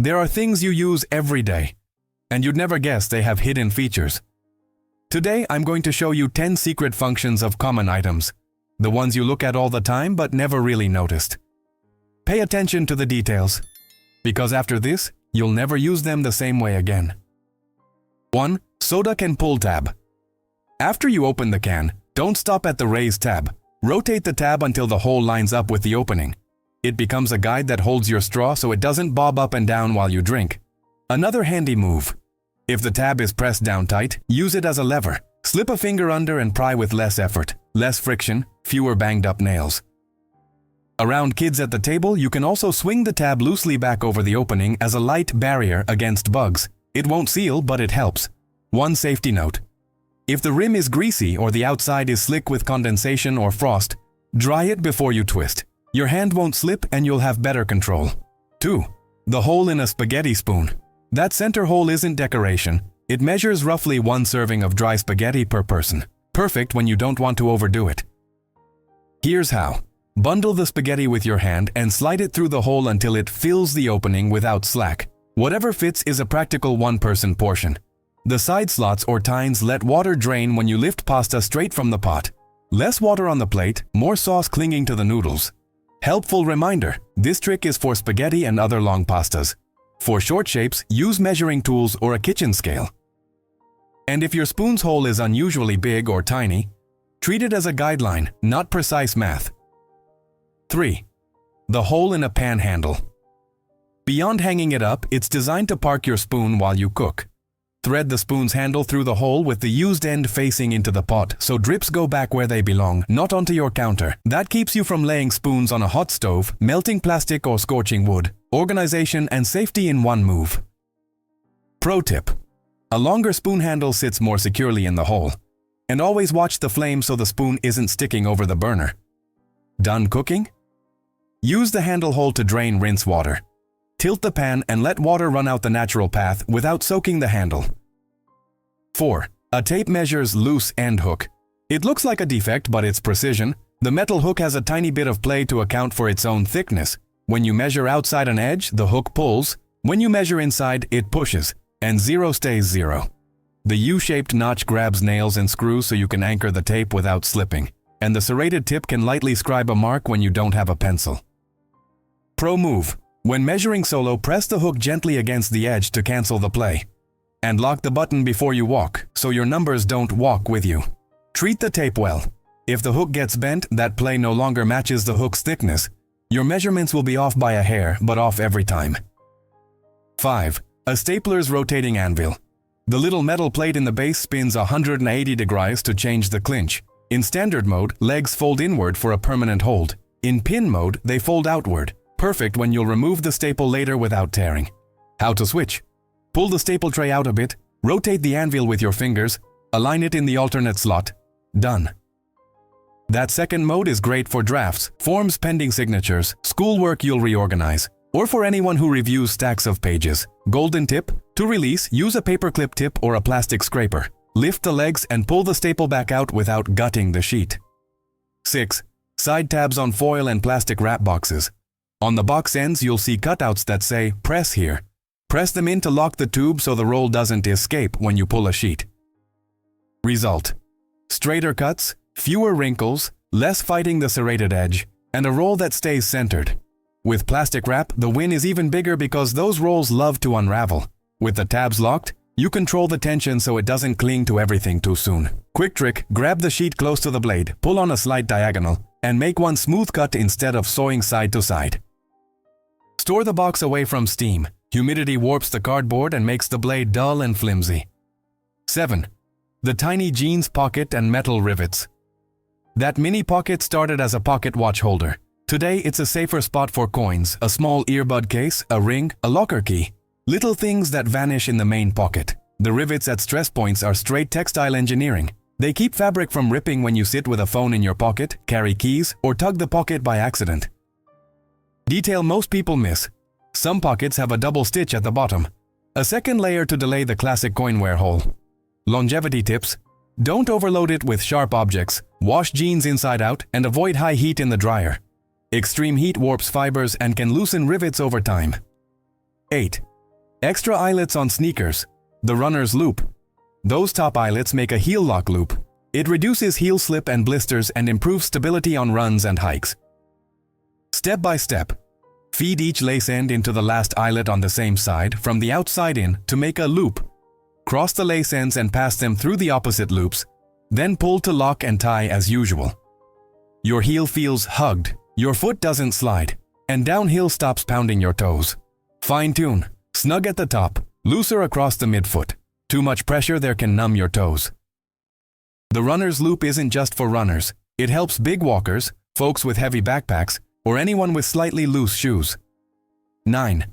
There are things you use every day, and you'd never guess they have hidden features. Today, I'm going to show you 10 secret functions of common items, the ones you look at all the time but never really noticed. Pay attention to the details, because after this, you'll never use them the same way again. 1. Soda can pull tab. After you open the can, don't stop at the raised tab. Rotate the tab until the hole lines up with the opening. It becomes a guide that holds your straw so it doesn't bob up and down while you drink. Another handy move. If the tab is pressed down tight, use it as a lever. Slip a finger under and pry with less effort, less friction, fewer banged up nails. Around kids at the table, you can also swing the tab loosely back over the opening as a light barrier against bugs. It won't seal, but it helps. One safety note. If the rim is greasy or the outside is slick with condensation or frost, dry it before you twist. Your hand won't slip and you'll have better control. 2. The hole in a spaghetti spoon. That center hole isn't decoration. It measures roughly 1 serving of dry spaghetti per person. Perfect when you don't want to overdo it. Here's how. Bundle the spaghetti with your hand and slide it through the hole until it fills the opening without slack. Whatever fits is a practical one-person portion. The side slots or tines let water drain when you lift pasta straight from the pot. Less water on the plate, more sauce clinging to the noodles. Helpful reminder, this trick is for spaghetti and other long pastas. For short shapes, use measuring tools or a kitchen scale. And if your spoon's hole is unusually big or tiny, treat it as a guideline, not precise math. 3. The hole in a pan handle. Beyond hanging it up, it's designed to park your spoon while you cook. Thread the spoon's handle through the hole with the used end facing into the pot so drips go back where they belong, not onto your counter. That keeps you from laying spoons on a hot stove, melting plastic or scorching wood. Organization and safety in one move. Pro tip. A longer spoon handle sits more securely in the hole. And always watch the flame so the spoon isn't sticking over the burner. Done cooking? Use the handle hole to drain rinse water. Tilt the pan and let water run out the natural path without soaking the handle. 4. A tape measure's loose end hook. It looks like a defect, but it's precision. The metal hook has a tiny bit of play to account for its own thickness. When you measure outside an edge, the hook pulls. When you measure inside, it pushes. And 0 stays 0. The U-shaped notch grabs nails and screws so you can anchor the tape without slipping. And the serrated tip can lightly scribe a mark when you don't have a pencil. Pro move. When measuring solo, press the hook gently against the edge to cancel the play. And lock the button before you walk, so your numbers don't walk with you. Treat the tape well. If the hook gets bent, that play no longer matches the hook's thickness. Your measurements will be off by a hair, but off every time. 5. A stapler's rotating anvil. The little metal plate in the base spins 180 degrees to change the clinch. In standard mode, legs fold inward for a permanent hold. In pin mode, they fold outward. Perfect when you'll remove the staple later without tearing. How to switch. Pull the staple tray out a bit, rotate the anvil with your fingers, align it in the alternate slot. Done. That second mode is great for drafts, forms pending signatures, schoolwork you'll reorganize, or for anyone who reviews stacks of pages. Golden tip. To release, use a paperclip tip or a plastic scraper. Lift the legs and pull the staple back out without gutting the sheet. 6. Side tabs on foil and plastic wrap boxes. On the box ends, you'll see cutouts that say, "Press here." Press them in to lock the tube so the roll doesn't escape when you pull a sheet. Result. Straighter cuts, fewer wrinkles, less fighting the serrated edge, and a roll that stays centered. With plastic wrap, the win is even bigger because those rolls love to unravel. With the tabs locked, you control the tension so it doesn't cling to everything too soon. Quick trick, grab the sheet close to the blade, pull on a slight diagonal, and make one smooth cut instead of sawing side to side. Store the box away from steam. Humidity warps the cardboard and makes the blade dull and flimsy. 7. The tiny jeans pocket and metal rivets. That mini pocket started as a pocket watch holder. Today, it's a safer spot for coins, a small earbud case, a ring, a locker key. Little things that vanish in the main pocket. The rivets at stress points are straight textile engineering. They keep fabric from ripping when you sit with a phone in your pocket, carry keys, or tug the pocket by accident. Detail most people miss. Some pockets have a double stitch at the bottom. A second layer to delay the classic coin wear hole. Longevity tips. Don't overload it with sharp objects. Wash jeans inside out and avoid high heat in the dryer. Extreme heat warps fibers and can loosen rivets over time. 8. Extra eyelets on sneakers. The runner's loop. Those top eyelets make a heel lock loop. It reduces heel slip and blisters and improves stability on runs and hikes. Step by step. Feed each lace end into the last eyelet on the same side from the outside in to make a loop. Cross the lace ends and pass them through the opposite loops. Then pull to lock and tie as usual. Your heel feels hugged, your foot doesn't slide, and downhill stops pounding your toes. Fine-tune. Snug at the top, looser across the midfoot. Too much pressure there can numb your toes. The runner's loop isn't just for runners. It helps big walkers, folks with heavy backpacks, or anyone with slightly loose shoes. 9.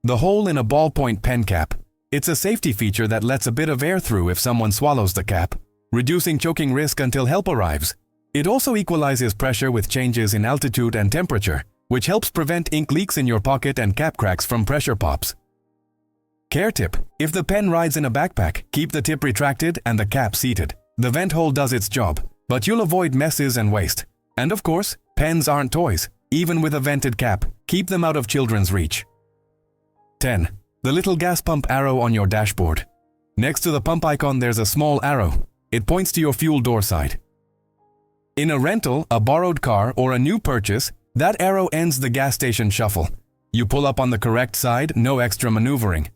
The hole in a ballpoint pen cap. It's a safety feature that lets a bit of air through if someone swallows the cap, reducing choking risk until help arrives. It also equalizes pressure with changes in altitude and temperature, which helps prevent ink leaks in your pocket and cap cracks from pressure pops. Care tip: if the pen rides in a backpack, keep the tip retracted and the cap seated. The vent hole does its job, but you'll avoid messes and waste. And of course, pens aren't toys. Even with a vented cap, keep them out of children's reach. 10. The little gas pump arrow on your dashboard. Next to the pump icon there's a small arrow. It points to your fuel door side. In a rental, a borrowed car, or a new purchase, that arrow ends the gas station shuffle. You pull up on the correct side, no extra maneuvering.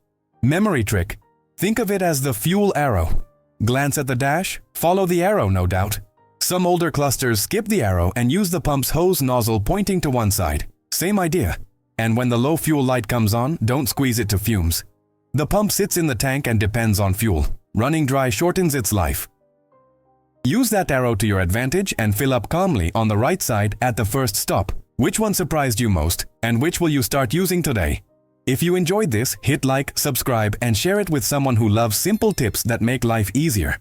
Memory trick: think of it as the fuel arrow. Glance at the dash, follow the arrow, no doubt. Some older clusters skip the arrow and use the pump's hose nozzle pointing to one side. Same idea. And when the low fuel light comes on, don't squeeze it to fumes. The pump sits in the tank and depends on fuel. Running dry shortens its life. Use that arrow to your advantage and fill up calmly on the right side at the first stop. Which one surprised you most, and which will you start using today? If you enjoyed this, hit like, subscribe, and share it with someone who loves simple tips that make life easier.